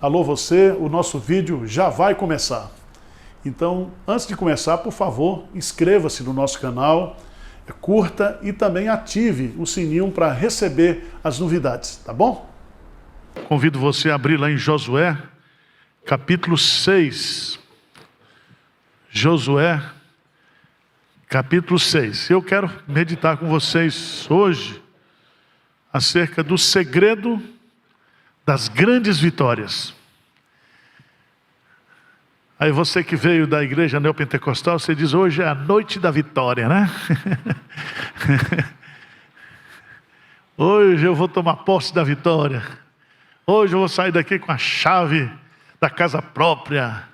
Alô você, o nosso vídeo já vai começar. Então, antes de começar, por favor, inscreva-se no nosso canal, curta e também ative o sininho para receber as novidades, tá bom? Convido você a abrir lá em Josué, capítulo 6. Josué, capítulo 6. Eu quero meditar com vocês hoje acerca do segredo das grandes vitórias. Aí você que veio da igreja neopentecostal, você diz, hoje é a noite da vitória, né? Hoje eu vou tomar posse da vitória. Hoje eu vou sair daqui com a chave da casa própria.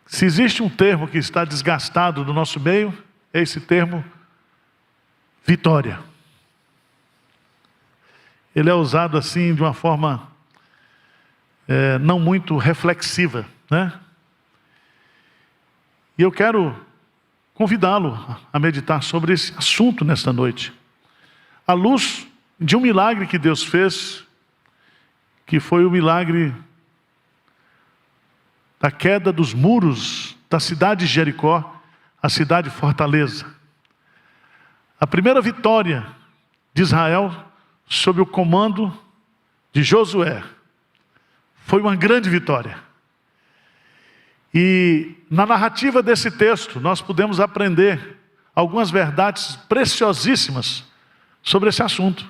Se existe um termo que está desgastado no nosso meio, é esse termo vitória. Ele é usado assim de uma forma não muito reflexiva, né? E eu quero convidá-lo a meditar sobre esse assunto nesta noite, à luz de um milagre que Deus fez, que foi o milagre da queda dos muros da cidade de Jericó, a cidade fortaleza. A primeira vitória de Israel sob o comando de Josué foi uma grande vitória. E na narrativa desse texto nós podemos aprender algumas verdades preciosíssimas sobre esse assunto.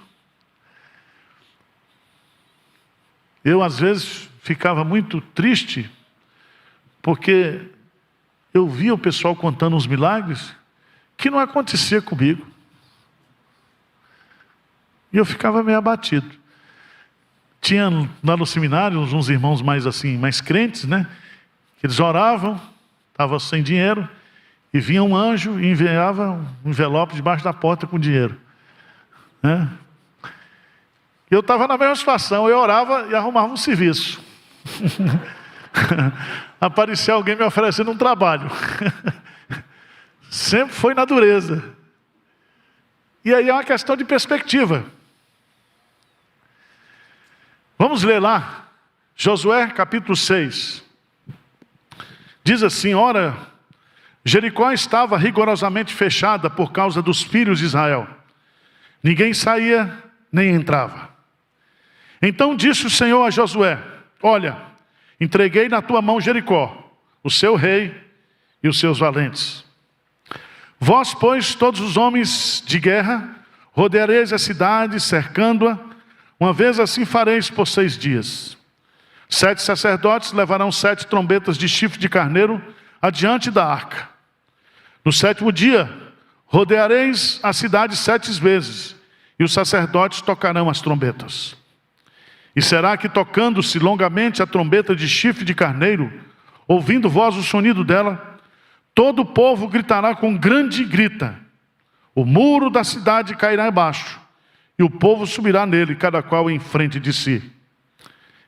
Eu às vezes ficava muito triste porque eu via o pessoal contando uns milagres que não acontecia comigo. E eu ficava meio abatido. Tinha lá no seminário uns irmãos mais crentes, né? Eles oravam, estavam sem dinheiro, e vinha um anjo e enviava um envelope debaixo da porta com dinheiro. Né? Eu estava na mesma situação, eu orava e arrumava um serviço. Aparecia alguém me oferecendo um trabalho. Sempre foi na dureza. E aí é uma questão de perspectiva. Vamos ler lá, Josué capítulo 6. Diz assim, ora, Jericó estava rigorosamente fechada por causa dos filhos de Israel. Ninguém saía nem entrava. Então disse o Senhor a Josué, olha, entreguei na tua mão Jericó, o seu rei e os seus valentes. Vós, pois, todos os homens de guerra, rodeareis a cidade, cercando-a. Uma vez assim fareis por 6 dias. 7 sacerdotes levarão 7 trombetas de chifre de carneiro adiante da arca. No 7º dia, rodeareis a cidade 7 vezes, e os sacerdotes tocarão as trombetas. E será que tocando-se longamente a trombeta de chifre de carneiro, ouvindo vós o sonido dela, todo o povo gritará com grande grita. O muro da cidade cairá abaixo, e o povo subirá nele, cada qual em frente de si.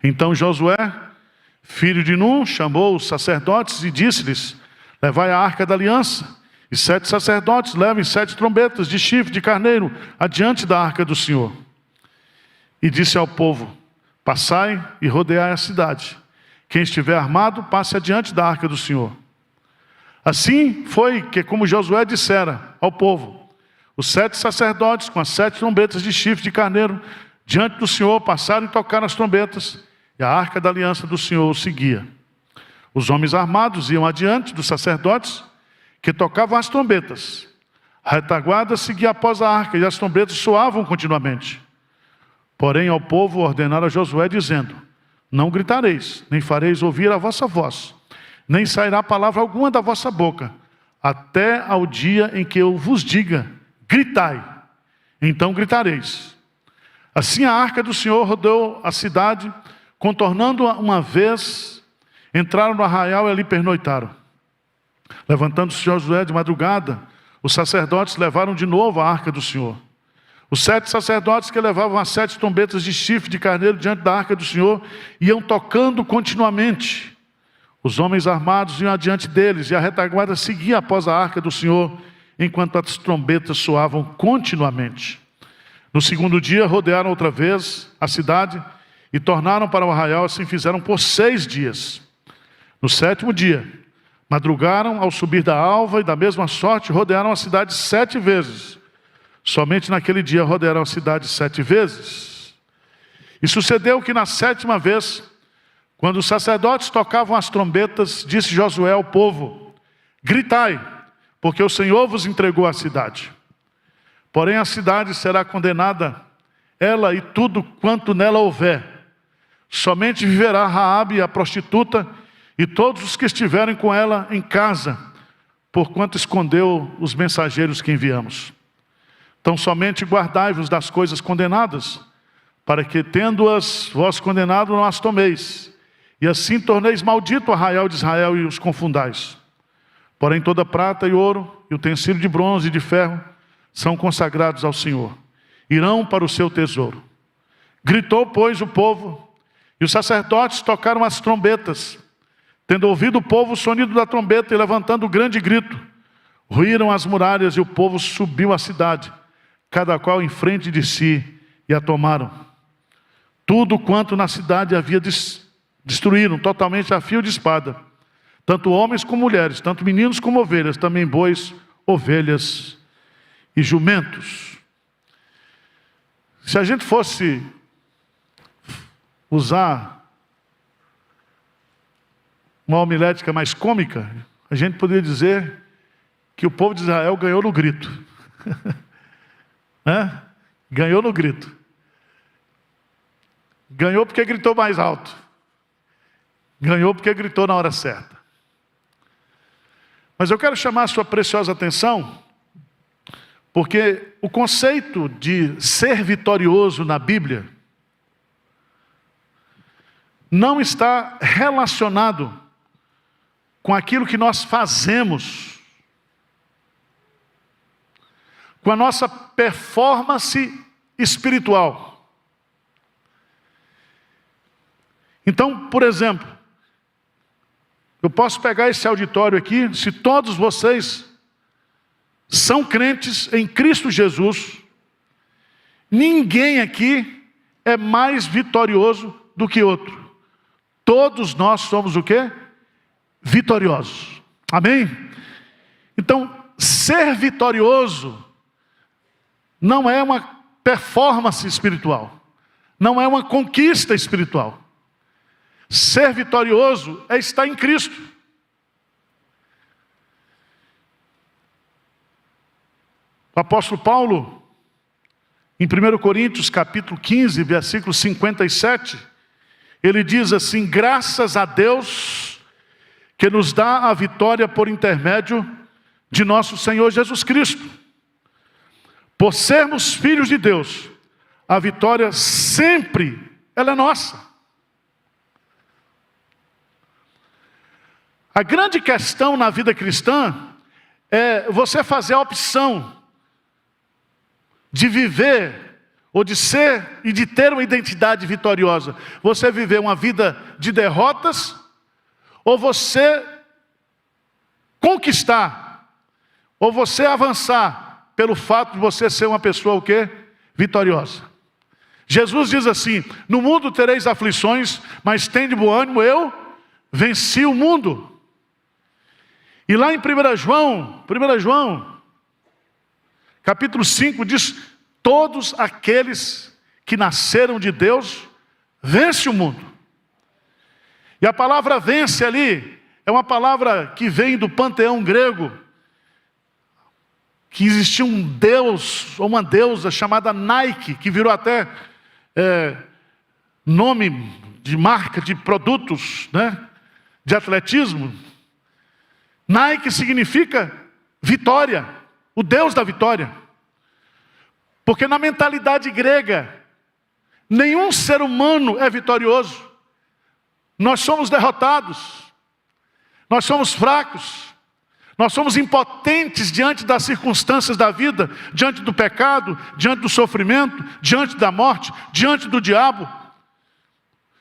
Então Josué, filho de Nun, chamou os sacerdotes e disse-lhes, levai a arca da aliança, e 7 sacerdotes levem 7 trombetas de chifre de carneiro adiante da arca do Senhor. E disse ao povo, passai e rodeai a cidade. Quem estiver armado, passe adiante da arca do Senhor. Assim foi que, como Josué dissera ao povo, os 7 sacerdotes com as 7 trombetas de chifre de carneiro diante do Senhor passaram e tocaram as trombetas, e a arca da aliança do Senhor o seguia. Os homens armados iam adiante dos sacerdotes que tocavam as trombetas. A retaguarda seguia após a arca e as trombetas soavam continuamente. Porém ao povo ordenaram a Josué dizendo, não gritareis, nem fareis ouvir a vossa voz, nem sairá palavra alguma da vossa boca, até ao dia em que eu vos diga, gritai, então gritareis. Assim a arca do Senhor rodeou a cidade, contornando-a uma vez, entraram no arraial e ali pernoitaram. Levantando-se Josué de madrugada, os sacerdotes levaram de novo a arca do Senhor. Os 7 sacerdotes que levavam as 7 trombetas de chifre de carneiro diante da arca do Senhor iam tocando continuamente. Os homens armados iam adiante deles e a retaguarda seguia após a arca do Senhor, enquanto as trombetas soavam continuamente. No segundo dia, rodearam outra vez a cidade e tornaram para o arraial, assim fizeram por 6 dias. No 7º dia, madrugaram ao subir da alva e da mesma sorte rodearam a cidade 7 vezes. Somente naquele dia rodearam a cidade 7 vezes. E sucedeu que na 7ª vez, quando os sacerdotes tocavam as trombetas, disse Josué ao povo: gritai, porque o Senhor vos entregou a cidade. Porém a cidade será condenada, ela e tudo quanto nela houver. Somente viverá Raabe, a prostituta, e todos os que estiverem com ela em casa, porquanto escondeu os mensageiros que enviamos. Então somente guardai-vos das coisas condenadas, para que, tendo-as vós condenado, não as tomeis. E assim torneis maldito o arraial de Israel e os confundais. Porém toda prata e ouro, e utensílio de bronze e de ferro, são consagrados ao Senhor. Irão para o seu tesouro. Gritou, pois, o povo, e os sacerdotes tocaram as trombetas. Tendo ouvido o povo o sonido da trombeta e levantando grande grito, ruíram as muralhas e o povo subiu à cidade, cada qual em frente de si, e a tomaram. Tudo quanto na cidade havia destruíram, totalmente a fio de espada. Tanto homens como mulheres, tanto meninos como ovelhas, também bois, ovelhas e jumentos. Se a gente fosse usar uma homilética mais cômica, a gente poderia dizer que o povo de Israel ganhou no grito. Né? Ganhou no grito. Ganhou porque gritou mais alto. Ganhou porque gritou na hora certa. Mas eu quero chamar a sua preciosa atenção, porque o conceito de ser vitorioso na Bíblia não está relacionado com aquilo que nós fazemos, com a nossa performance espiritual. Então, por exemplo, eu posso pegar esse auditório aqui, se todos vocês são crentes em Cristo Jesus, ninguém aqui é mais vitorioso do que outro. Todos nós somos o quê? Vitoriosos. Amém? Então, ser vitorioso não é uma performance espiritual, não é uma conquista espiritual. Ser vitorioso é estar em Cristo. O apóstolo Paulo, em 1 Coríntios capítulo 15, versículo 57, ele diz assim: graças a Deus que nos dá a vitória por intermédio de nosso Senhor Jesus Cristo. Por sermos filhos de Deus, a vitória sempre, ela é nossa. A grande questão na vida cristã é você fazer a opção de viver, ou de ser e de ter uma identidade vitoriosa. Você viver uma vida de derrotas, ou você conquistar, ou você avançar, pelo fato de você ser uma pessoa o quê? Vitoriosa. Jesus diz assim: no mundo tereis aflições, mas tende bom ânimo, eu venci o mundo. E lá em 1 João, capítulo 5, diz: todos aqueles que nasceram de Deus, vence o mundo. E a palavra vence ali, é uma palavra que vem do panteão grego, que existia um deus, ou uma deusa chamada Nike, que virou até nome de marca de produtos, né, de atletismo. Nike significa vitória, o Deus da vitória. Porque na mentalidade grega, nenhum ser humano é vitorioso. Nós somos derrotados, nós somos fracos, nós somos impotentes diante das circunstâncias da vida, diante do pecado, diante do sofrimento, diante da morte, diante do diabo.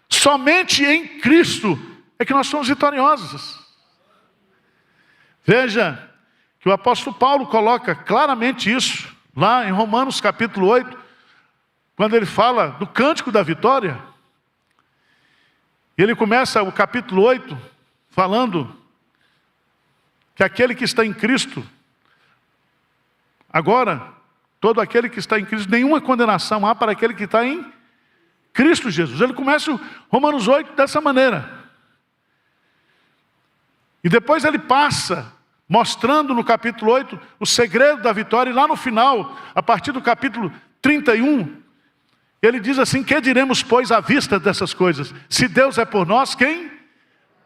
Somente em Cristo é que nós somos vitoriosos. Veja que o apóstolo Paulo coloca claramente isso, lá em Romanos capítulo 8, quando ele fala do cântico da vitória, ele começa o capítulo 8 falando que aquele que está em Cristo, agora, todo aquele que está em Cristo, nenhuma condenação há para aquele que está em Cristo Jesus. Ele começa o Romanos 8 dessa maneira. E depois ele passa, mostrando no capítulo 8 o segredo da vitória. E lá no final, a partir do capítulo 31, ele diz assim: que diremos, pois, à vista dessas coisas? Se Deus é por nós, quem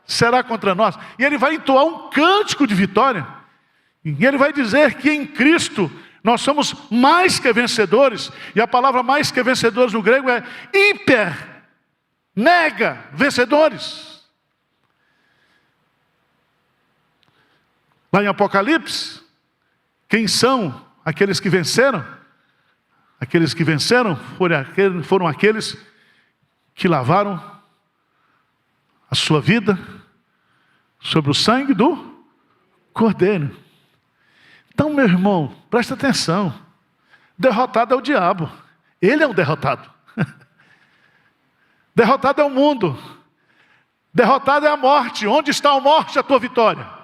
será contra nós? E ele vai entoar um cântico de vitória. E ele vai dizer que em Cristo nós somos mais que vencedores. E a palavra mais que vencedores no grego é hiper, mega vencedores. Lá em Apocalipse, quem são aqueles que venceram? Aqueles que venceram foram aqueles que lavaram a sua vida sobre o sangue do Cordeiro. Então, meu irmão, presta atenção. Derrotado é o diabo. Ele é um derrotado. Derrotado é o mundo. Derrotado é a morte. Onde está a morte, a tua vitória?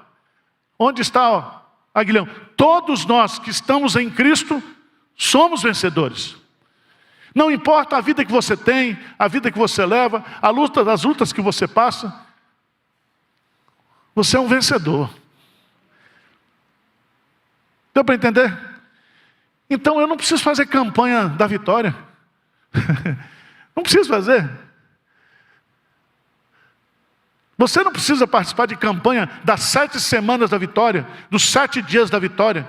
Onde está, Aguilhão? Todos nós que estamos em Cristo somos vencedores. Não importa a vida que você tem, a vida que você leva, as lutas que você passa, você é um vencedor. Deu para entender? Então eu não preciso fazer campanha da vitória. Não preciso fazer. Você não precisa participar de campanha das 7 semanas da vitória, dos 7 dias da vitória,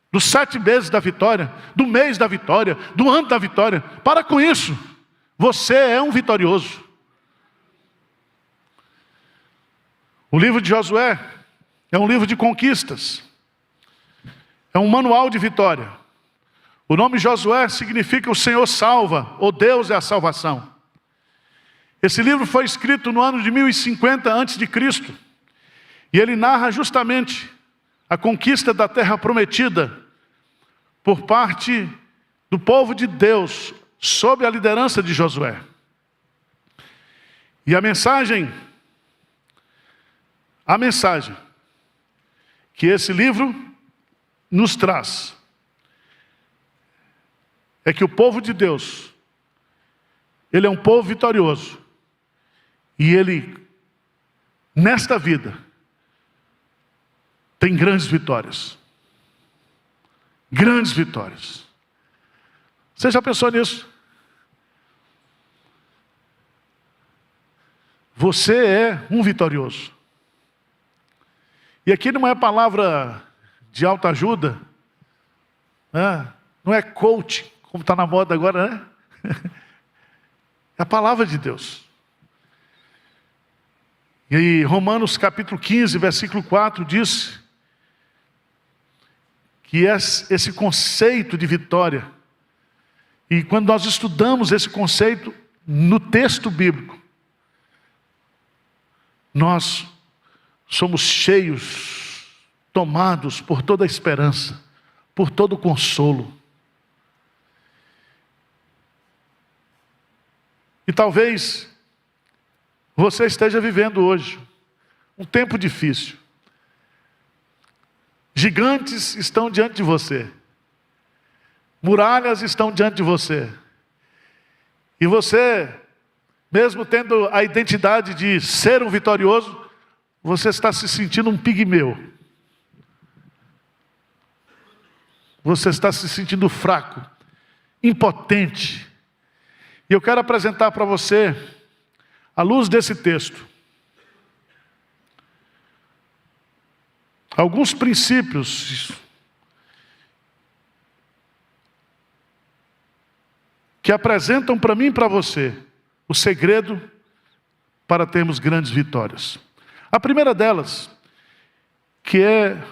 dos 7 meses da vitória, do mês da vitória, do ano da vitória. Para com isso. Você é um vitorioso. O livro de Josué é um livro de conquistas. É um manual de vitória. O nome Josué significa o Senhor salva, ou Deus é a salvação. Esse livro foi escrito no ano de 1050 a.C. E ele narra justamente a conquista da terra prometida por parte do povo de Deus, sob a liderança de Josué. E a mensagem que esse livro nos traz é que o povo de Deus, ele é um povo vitorioso. E ele, nesta vida, tem grandes vitórias. Grandes vitórias. Você já pensou nisso? Você é um vitorioso. E aqui não é palavra de autoajuda, né? Não é coach, como está na moda agora, né? É a palavra de Deus. E aí, Romanos capítulo 15, versículo 4 diz que esse conceito de vitória, e quando nós estudamos esse conceito no texto bíblico, nós somos cheios, tomados por toda a esperança, por todo o consolo. E talvez você esteja vivendo hoje um tempo difícil. Gigantes estão diante de você. Muralhas estão diante de você. E você, mesmo tendo a identidade de ser um vitorioso, você está se sentindo um pigmeu. Você está se sentindo fraco, impotente. E eu quero apresentar para você, à luz desse texto, alguns princípios que apresentam para mim e para você o segredo para termos grandes vitórias. A primeira delas, que é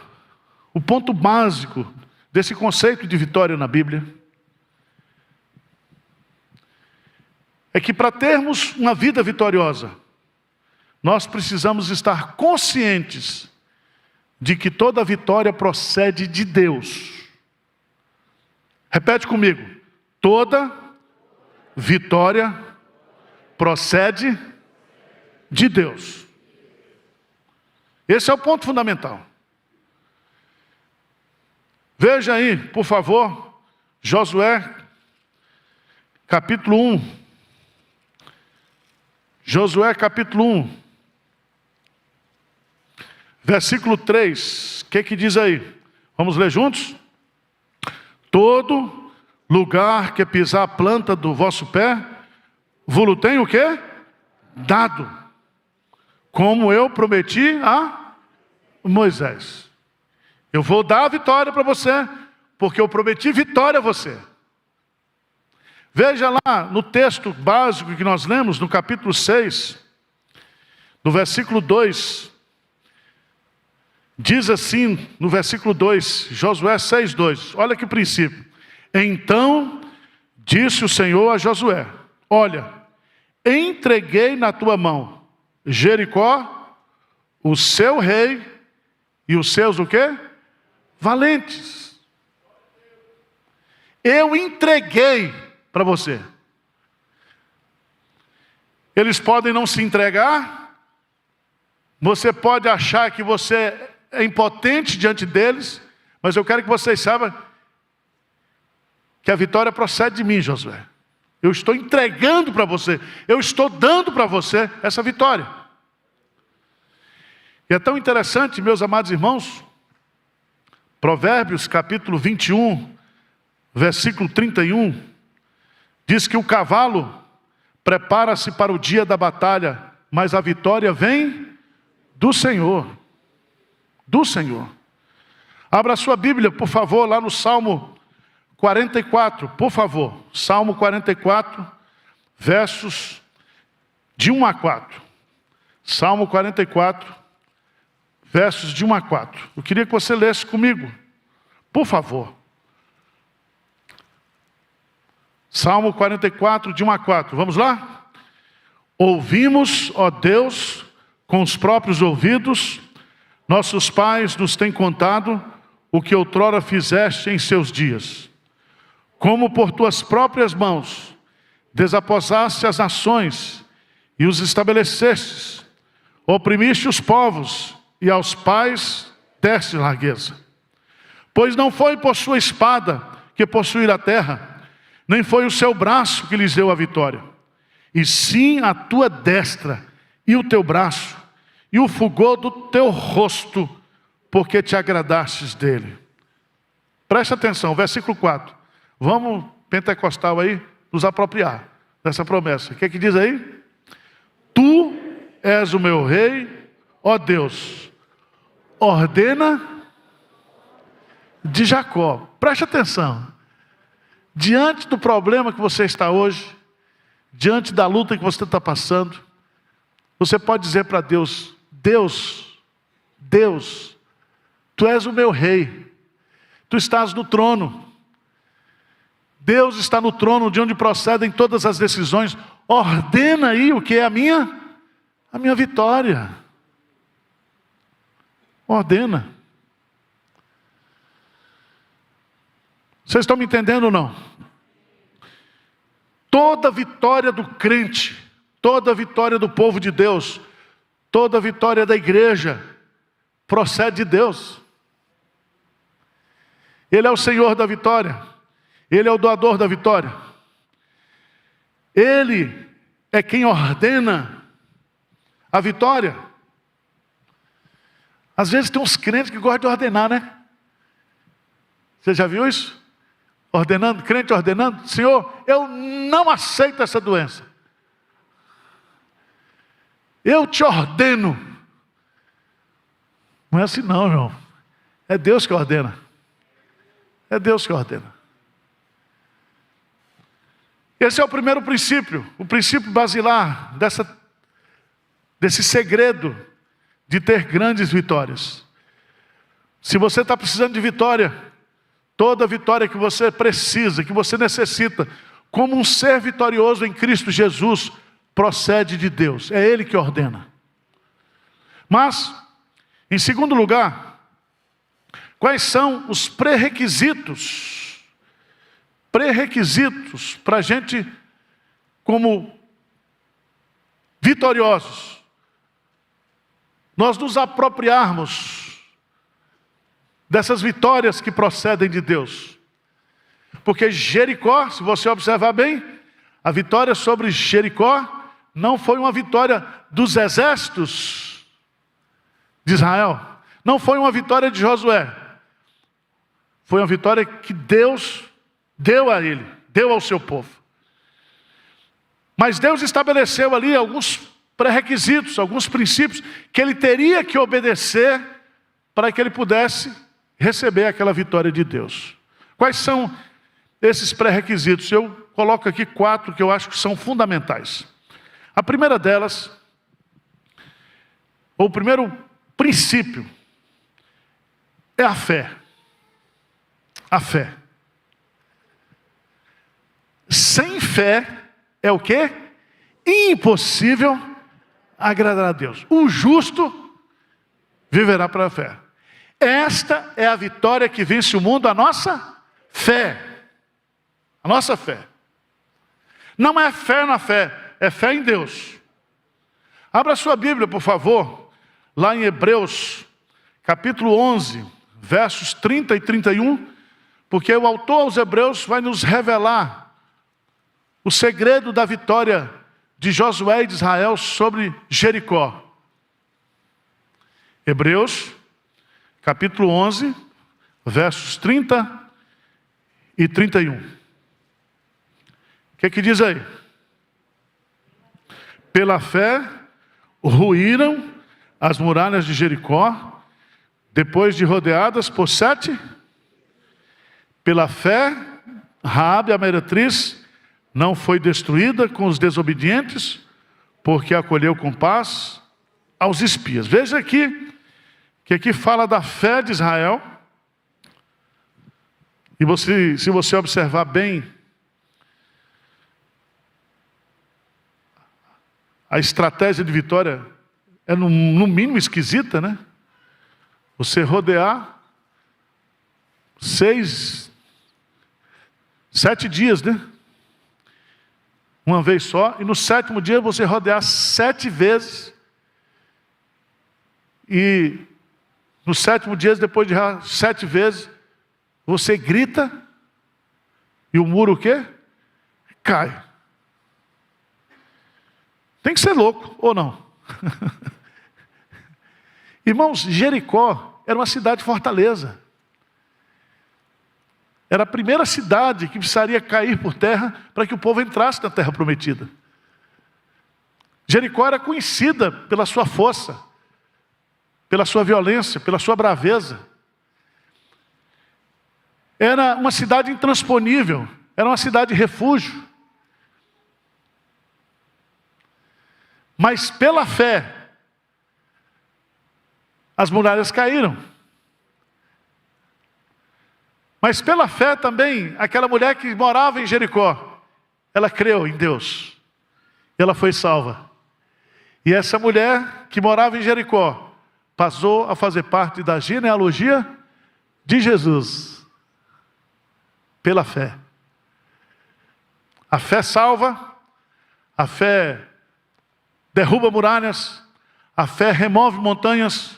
o ponto básico desse conceito de vitória na Bíblia, é que para termos uma vida vitoriosa, nós precisamos estar conscientes de que toda vitória procede de Deus. Repete comigo. Toda vitória procede de Deus. Esse é o ponto fundamental. Veja aí, por favor, Josué, capítulo 1. Josué, capítulo 1. Versículo 3. O que diz aí? Vamos ler juntos? Todo lugar que pisar a planta do vosso pé, vos tem o quê? Dado. Como eu prometi a Moisés. Eu vou dar a vitória para você, porque eu prometi vitória a você. Veja lá no texto básico que nós lemos, no capítulo 6, no versículo 2. Diz assim, no versículo 2, Josué 6, 2. Olha que princípio. Então disse o Senhor a Josué: olha, entreguei na tua mão Jericó, o seu rei e os seus o quê? Valentes. Eu entreguei para você. Eles podem não se entregar. Você pode achar que você é impotente diante deles, mas eu quero que vocês saibam que a vitória procede de mim, Josué. Eu estou entregando para você, eu estou dando para você essa vitória. E é tão interessante, meus amados irmãos, Provérbios capítulo 21, versículo 31, diz que o cavalo prepara-se para o dia da batalha, mas a vitória vem do Senhor. Do Senhor. Abra a sua Bíblia, por favor, lá no Salmo 44, por favor. Salmo 44, versos de 1 a 4. Salmo 44, versos de 1 a 4. Eu queria que você lesse comigo, por favor. Salmo 44, de 1 a 4. Vamos lá? Ouvimos, ó Deus, com os próprios ouvidos, nossos pais nos têm contado o que outrora fizeste em seus dias. Como por tuas próprias mãos desaposaste as nações e os estabelecestes, oprimiste os povos e aos pais deste largueza. Pois não foi por sua espada que possuíram a terra, nem foi o seu braço que lhes deu a vitória, e sim a tua destra e o teu braço, e o fulgor do teu rosto, porque te agradastes dele. Preste atenção, versículo 4. Vamos, pentecostal aí, nos apropriar dessa promessa. O que diz aí? Tu és o meu rei, ó Deus, ordena de Jacó. Preste atenção. Diante do problema que você está hoje, diante da luta que você está passando, você pode dizer para Deus: Deus, tu és o meu rei, tu estás no trono. Deus está no trono de onde procedem todas as decisões. Ordena aí o que é a minha vitória. Ordena. Vocês estão me entendendo ou não? Toda vitória do crente, toda vitória do povo de Deus, toda vitória da igreja, procede de Deus. Ele é o Senhor da vitória. Ele é o doador da vitória. Ele é quem ordena a vitória. Às vezes tem uns crentes que gostam de ordenar, né? Você já viu isso? Ordenando, crente ordenando: Senhor, eu não aceito essa doença. Eu te ordeno. Não é assim não, irmão. É Deus que ordena. É Deus que ordena. Esse é o primeiro princípio, o princípio basilar desse segredo de ter grandes vitórias. Se você está precisando de vitória, toda vitória que você precisa, que você necessita, como um ser vitorioso em Cristo Jesus, procede de Deus. É Ele que ordena. Mas, em segundo lugar, quais são os pré-requisitos para a gente como vitoriosos, nós nos apropriarmos dessas vitórias que procedem de Deus. Porque Jericó, se você observar bem, a vitória sobre Jericó não foi uma vitória dos exércitos de Israel, não foi uma vitória de Josué, foi uma vitória que Deus deu a ele, deu ao seu povo. Mas Deus estabeleceu ali alguns pré-requisitos, alguns princípios que ele teria que obedecer para que ele pudesse receber aquela vitória de Deus. Quais são esses pré-requisitos? Eu coloco aqui 4 que eu acho que são fundamentais. A primeira delas, ou o primeiro princípio, é a fé. A fé. Sem fé é o quê? Impossível agradar a Deus. O justo viverá pela fé. Esta é a vitória que vence o mundo, a nossa fé. A nossa fé. Não é fé na fé, é fé em Deus. Abra sua Bíblia, por favor, lá em Hebreus, capítulo 11, versos 30 e 31, porque o autor aos Hebreus vai nos revelar o segredo da vitória de Josué e de Israel sobre Jericó. Hebreus, capítulo 11, versos 30 e 31. O que diz aí? Pela fé, ruíram as muralhas de Jericó, depois de rodeadas por 7. Pela fé, Raabe, a meretriz, não foi destruída com os desobedientes, porque acolheu com paz aos espias. Veja aqui, que aqui fala da fé de Israel. E se você observar bem, a estratégia de vitória é no mínimo esquisita, né? Você rodear 7 dias, né? Uma vez só, e no 7º dia você rodear 7 vezes, e no 7º dia, depois de 7 vezes, você grita, e o muro o quê? Cai. Tem que ser louco, ou não? Irmãos, Jericó era uma cidade fortaleza. Era a primeira cidade que precisaria cair por terra para que o povo entrasse na terra prometida. Jericó era conhecida pela sua força, pela sua violência, pela sua braveza. Era uma cidade intransponível, era uma cidade de refúgio. Mas pela fé, as muralhas caíram. Mas pela fé também, aquela mulher que morava em Jericó, ela creu em Deus. Ela foi salva. E essa mulher que morava em Jericó, passou a fazer parte da genealogia de Jesus. Pela fé. A fé salva, a fé derruba muralhas, a fé remove montanhas,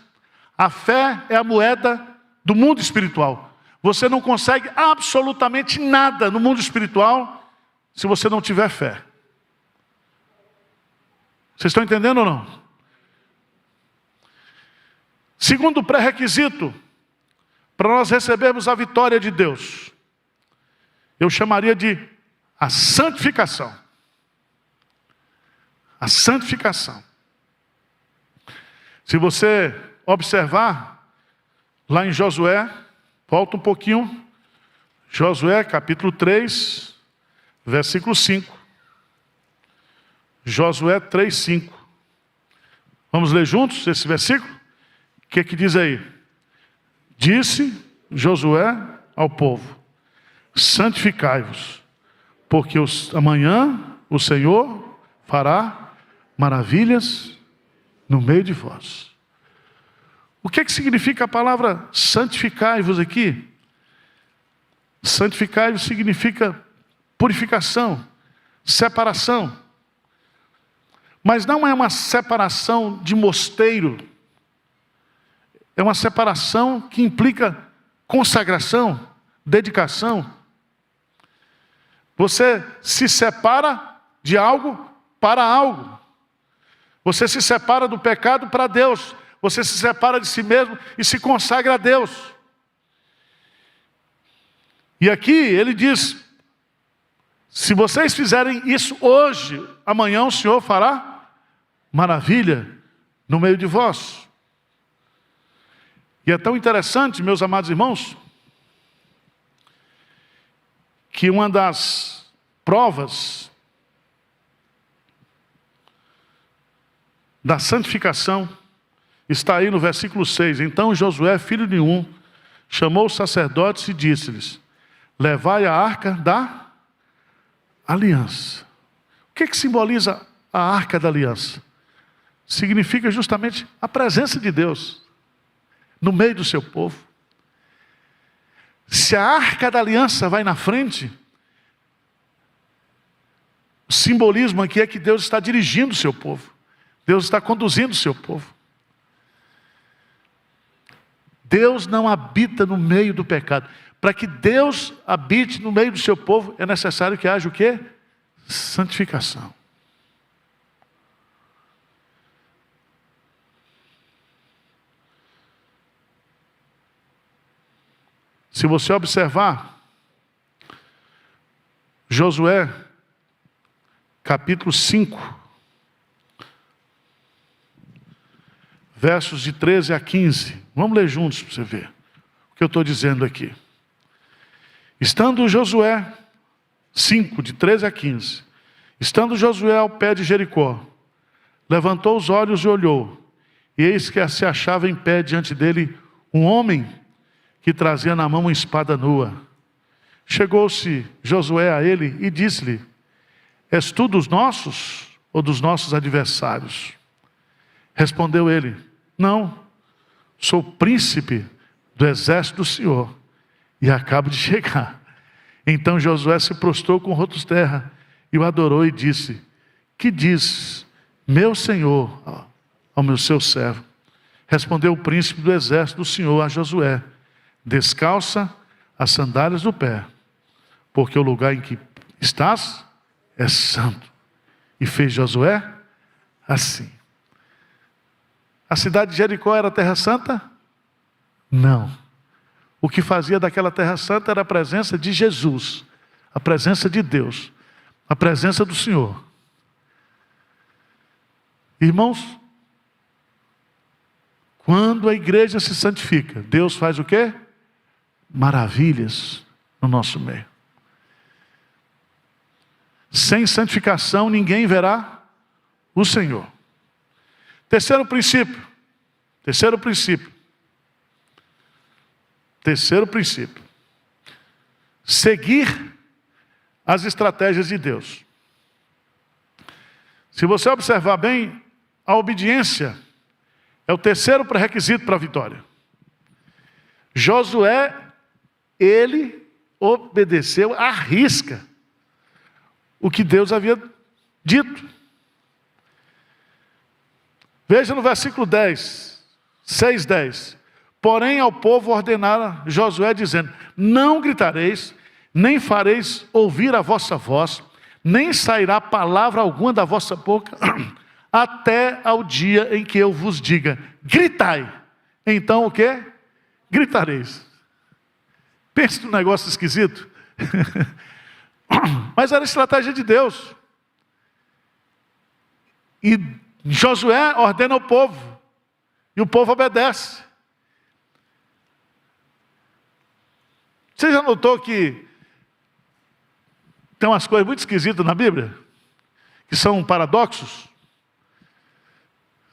a fé é a moeda do mundo espiritual. Você não consegue absolutamente nada no mundo espiritual se você não tiver fé. Vocês estão entendendo ou não? Segundo pré-requisito, para nós recebermos a vitória de Deus, eu chamaria de a santificação. A santificação. Se você observar, lá em Josué, volta um pouquinho, Josué capítulo 3, versículo 5. Josué 3, 5. Vamos ler juntos esse versículo? O que diz aí? Disse Josué ao povo: santificai-vos, porque amanhã o Senhor fará maravilhas no meio de vós. O que significa a palavra santificai-vos aqui? Santificai-vos significa purificação, separação. Mas não é uma separação de mosteiro. É uma separação que implica consagração, dedicação. Você se separa de algo para algo. Você se separa do pecado para Deus. Você se separa de si mesmo e se consagra a Deus. E aqui ele diz: se vocês fizerem isso hoje, amanhã o Senhor fará maravilha no meio de vós. E é tão interessante, meus amados irmãos, que uma das provas da santificação está aí no versículo 6. Então Josué, filho de Nun, chamou os sacerdotes e disse-lhes: levai a arca da aliança. O que simboliza a arca da aliança? Significa justamente a presença de Deus no meio do seu povo. Se a arca da aliança vai na frente, o simbolismo aqui é que Deus está dirigindo o seu povo. Deus está conduzindo o seu povo. Deus não habita no meio do pecado. Para que Deus habite no meio do seu povo, é necessário que haja o quê? Santificação. Se você observar, Josué, capítulo 5, versos de 13 a 15. Vamos ler juntos para você ver o que eu estou dizendo aqui. Estando Josué, 5, de 13 a 15. Estando Josué ao pé de Jericó, levantou os olhos e olhou, e eis que se achava em pé diante dele um homem que trazia na mão uma espada nua. Chegou-se Josué a ele e disse-lhe: és tu dos nossos ou dos nossos adversários? Respondeu ele: não, sou príncipe do exército do Senhor e acabo de chegar. Então Josué se prostrou com o rosto de terra e o adorou e disse: que diz meu senhor ao meu seu servo? Respondeu o príncipe do exército do Senhor a Josué: descalça as sandálias do pé, porque o lugar em que estás é santo. E fez Josué assim. A cidade de Jericó era terra santa? Não. O que fazia daquela terra santa era a presença de Jesus, a presença de Deus, a presença do Senhor. Irmãos, quando a igreja se santifica, Deus faz o quê? Maravilhas no nosso meio. Sem santificação ninguém verá o Senhor. Terceiro princípio. Seguir as estratégias de Deus. Se você observar bem, a obediência é o terceiro pré-requisito para a vitória. Josué, ele obedeceu à risca o que Deus havia dito. Veja no versículo 10, 6:10. Porém ao povo ordenara Josué dizendo: não gritareis, nem fareis ouvir a vossa voz, nem sairá palavra alguma da vossa boca, até ao dia em que eu vos diga: gritai. Então o quê? Gritareis. Pensa num negócio esquisito. Mas era a estratégia de Deus. E Josué ordena ao povo, e o povo obedece. Você já notou que tem umas coisas muito esquisitas na Bíblia? Que são paradoxos?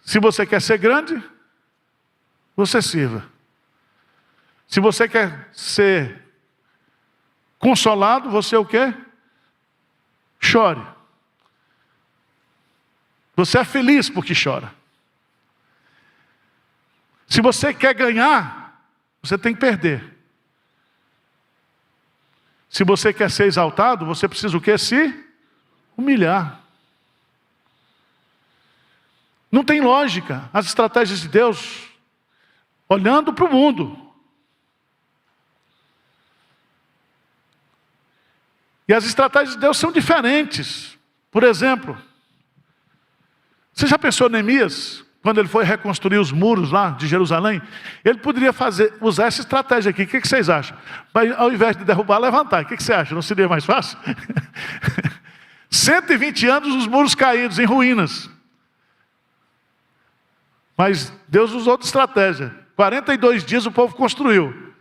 Se você quer ser grande, você sirva. Se você quer ser consolado, você o quê? Chore. Você é feliz porque chora. Se você quer ganhar, você tem que perder. Se você quer ser exaltado, você precisa o quê? Se humilhar. Não tem lógica as estratégias de Deus olhando para o mundo. E as estratégias de Deus são diferentes. Por exemplo, você já pensou em Neemias, quando ele foi reconstruir os muros lá de Jerusalém? Ele poderia usar essa estratégia aqui. O que vocês acham? Mas, ao invés de derrubar, levantar. O que você acha? Não seria mais fácil? 120 anos os muros caídos, em ruínas. Mas Deus usou outra estratégia. 42 dias o povo construiu.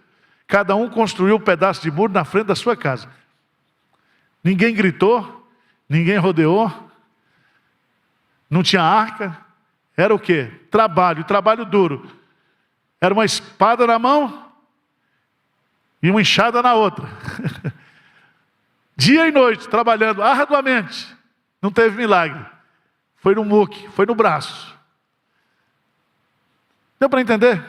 Cada um construiu um pedaço de muro na frente da sua casa. Ninguém gritou, ninguém rodeou, não tinha arca. Era o quê? Trabalho duro. Era uma espada na mão e uma enxada na outra. Dia e noite, trabalhando arduamente. Não teve milagre. Foi no muque, foi no braço. Deu para entender?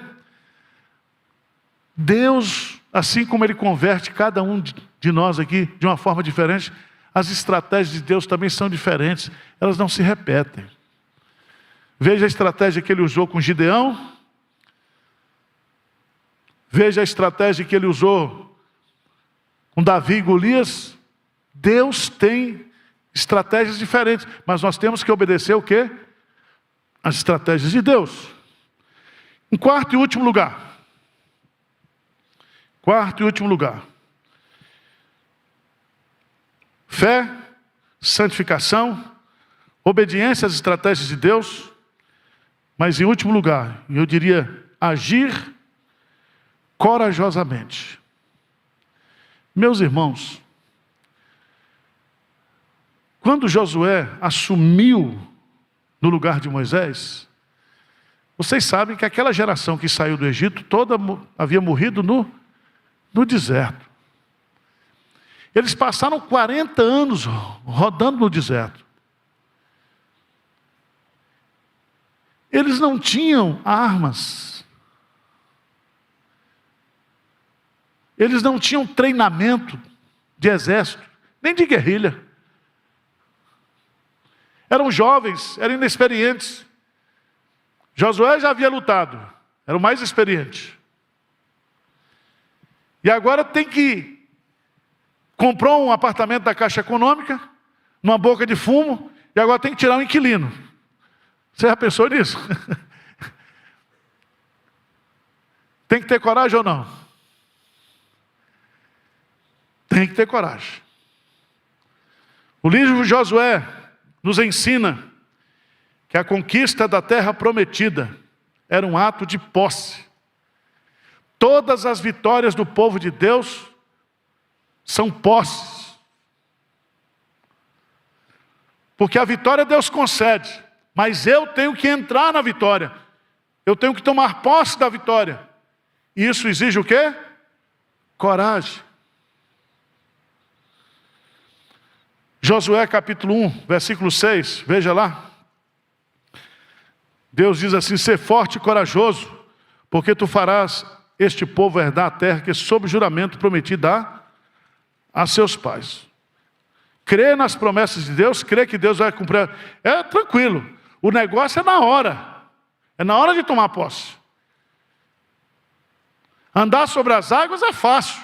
Deus, assim como Ele converte cada um de nós aqui de uma forma diferente, as estratégias de Deus também são diferentes. Elas não se repetem. Veja a estratégia que Ele usou com Gideão. Veja a estratégia que Ele usou com Davi e Golias. Deus tem estratégias diferentes, mas nós temos que obedecer o quê? As estratégias de Deus. Em quarto e último lugar. Fé, santificação, obediência às estratégias de Deus, mas em último lugar, eu diria, agir corajosamente. Meus irmãos, quando Josué assumiu no lugar de Moisés, vocês sabem que aquela geração que saiu do Egito, toda havia morrido no deserto. Eles passaram 40 anos rodando no deserto. Eles não tinham armas. Eles não tinham treinamento de exército, nem de guerrilha. Eram jovens, eram inexperientes. Josué já havia lutado, era o mais experiente. E agora comprou um apartamento da Caixa Econômica, numa boca de fumo, e agora tem que tirar um inquilino. Você já pensou nisso? Tem que ter coragem ou não? Tem que ter coragem. O livro de Josué nos ensina que a conquista da terra prometida era um ato de posse. Todas as vitórias do povo de Deus são posses. Porque a vitória Deus concede, mas eu tenho que entrar na vitória. Eu tenho que tomar posse da vitória. E isso exige o quê? Coragem. Josué capítulo 1, versículo 6, veja lá. Deus diz assim: ser forte e corajoso, porque tu farás este povo herdar a terra que sob juramento prometi dar a seus pais. Crer nas promessas de Deus, crer que Deus vai cumprir. É tranquilo, o negócio é na hora de tomar posse. Andar sobre as águas é fácil.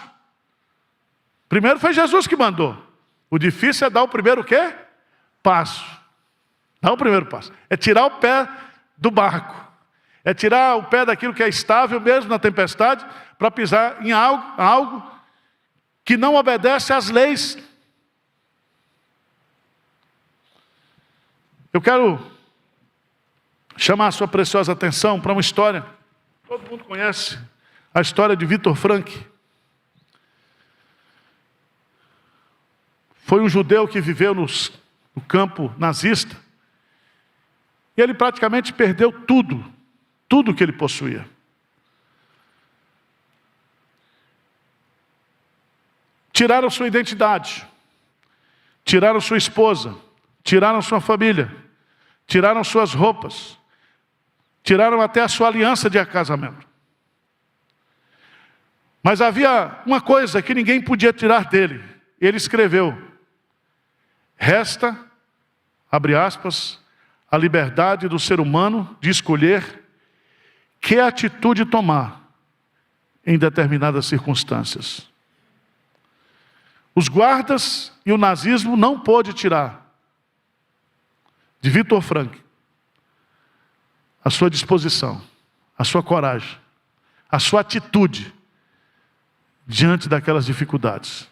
Primeiro foi Jesus que mandou. O difícil é dar o primeiro o quê? Passo. Dar o primeiro passo. É tirar o pé do barco. É tirar o pé daquilo que é estável mesmo na tempestade, para pisar em algo que não obedece às leis. Eu quero chamar a sua preciosa atenção para uma história. Todo mundo conhece a história de Victor Frankl. Foi um judeu que viveu no campo nazista. E ele praticamente perdeu tudo que ele possuía. Tiraram sua identidade, tiraram sua esposa, tiraram sua família, tiraram suas roupas, tiraram até a sua aliança de casamento. Mas havia uma coisa que ninguém podia tirar dele. Ele escreveu: resta abre aspas, a liberdade do ser humano de escolher que atitude tomar em determinadas circunstâncias. Os guardas e o nazismo não pôde tirar de Viktor Frankl a sua disposição, a sua coragem, a sua atitude diante daquelas dificuldades.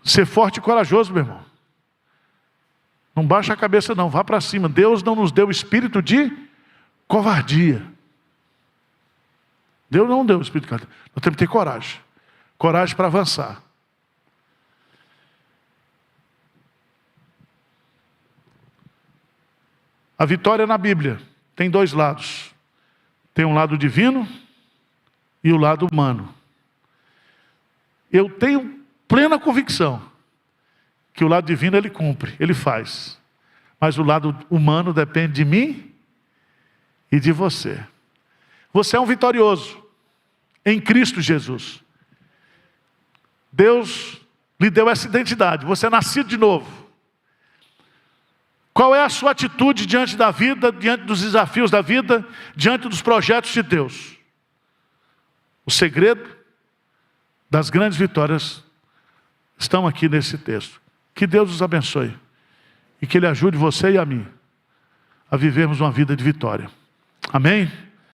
Ser forte e corajoso, meu irmão. Não baixa a cabeça não, vá para cima. Deus não nos deu espírito de covardia. Deus não deu espírito de covardia. Nós temos que ter coragem. Coragem para avançar. A vitória na Bíblia tem dois lados. Tem um lado divino e o lado humano. Eu tenho plena convicção que o lado divino ele cumpre, ele faz. Mas o lado humano depende de mim e de você. Você é um vitorioso em Cristo Jesus. Deus lhe deu essa identidade. Você é nascido de novo. Qual é a sua atitude diante da vida, diante dos desafios da vida, diante dos projetos de Deus? O segredo das grandes vitórias estão aqui nesse texto. Que Deus os abençoe e que Ele ajude você e a mim a vivermos uma vida de vitória. Amém?